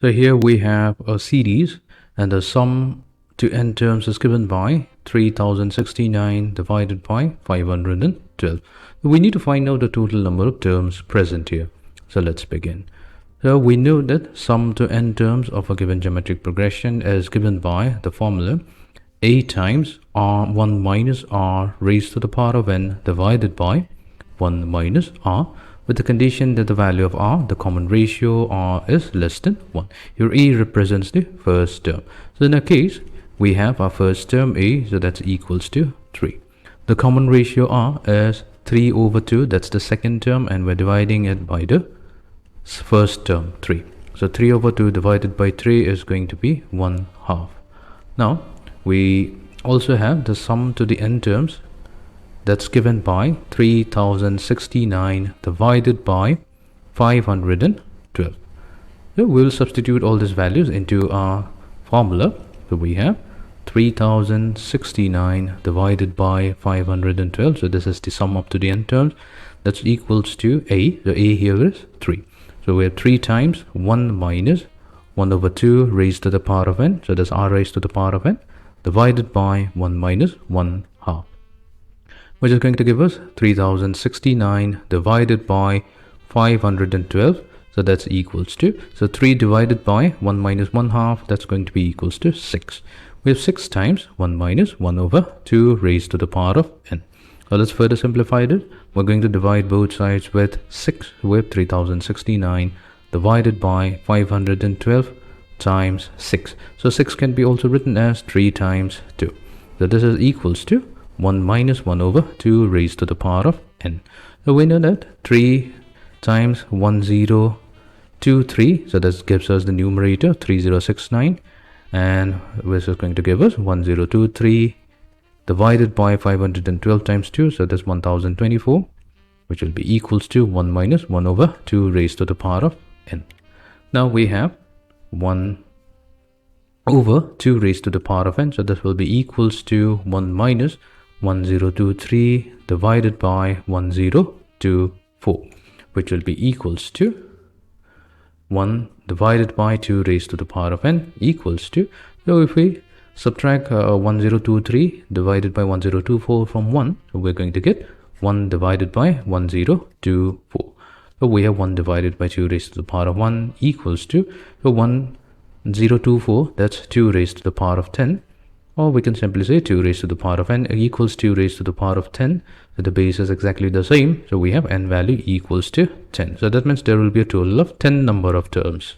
So here we have a series and the sum to n terms is given by 3069 divided by 512. We need to find out the total number of terms present here. So let's begin. So we know that sum to n terms of a given geometric progression is given by the formula a times r1 minus r raised to the power of n divided by 1 minus r, with the condition that the value of r, the common ratio r, is less than 1. Here a represents the first term. So in our case, we have our first term a, so that's equals to 3. The common ratio r is 3 over 2, that's the second term, and we're dividing it by the first term 3. So 3 over 2 divided by 3 is going to be 1/2. Now we also have the sum to the n terms, that's given by 3069 divided by 512. So we'll substitute all these values into our formula. So we have 3069 divided by 512. So this is the sum up to the n terms. That's equals to a. So a here is 3. So we have 3 times 1 minus 1 over 2 raised to the power of n. So that's r raised to the power of n divided by 1 minus 1/2. Which is going to give us 3069 divided by 512. So that's equals to, so 3 divided by 1 minus 1/2, that's going to be equals to 6. We have 6 times 1 minus 1 over 2 raised to the power of n. So let's further simplify it. We're going to divide both sides with 6, with 3069 divided by 512 times 6. So 6 can be also written as 3 times 2. So this is equals to 1 minus 1 over 2 raised to the power of n. So we know that 3 times 1023, so that gives us the numerator 3069, and this is going to give us 1023 divided by 512 times 2, so that's 1024, which will be equals to 1 minus 1 over 2 raised to the power of n. Now we have 1 over 2 raised to the power of n, so this will be equals to 1 minus 1023 divided by 1024, which will be equals to 1 divided by 2 raised to the power of n equals to, so if we subtract 1023 divided by 1024 from 1, so we're going to get 1 divided by 1024. So we have 1 divided by 2 raised to the power of 1 equals to, so 1024, that's 2 raised to the power of 10. Or we can simply say 2 raised to the power of n equals 2 raised to the power of 10. So the base is exactly the same. So we have n value equals to 10. So that means there will be a total of 10 number of terms.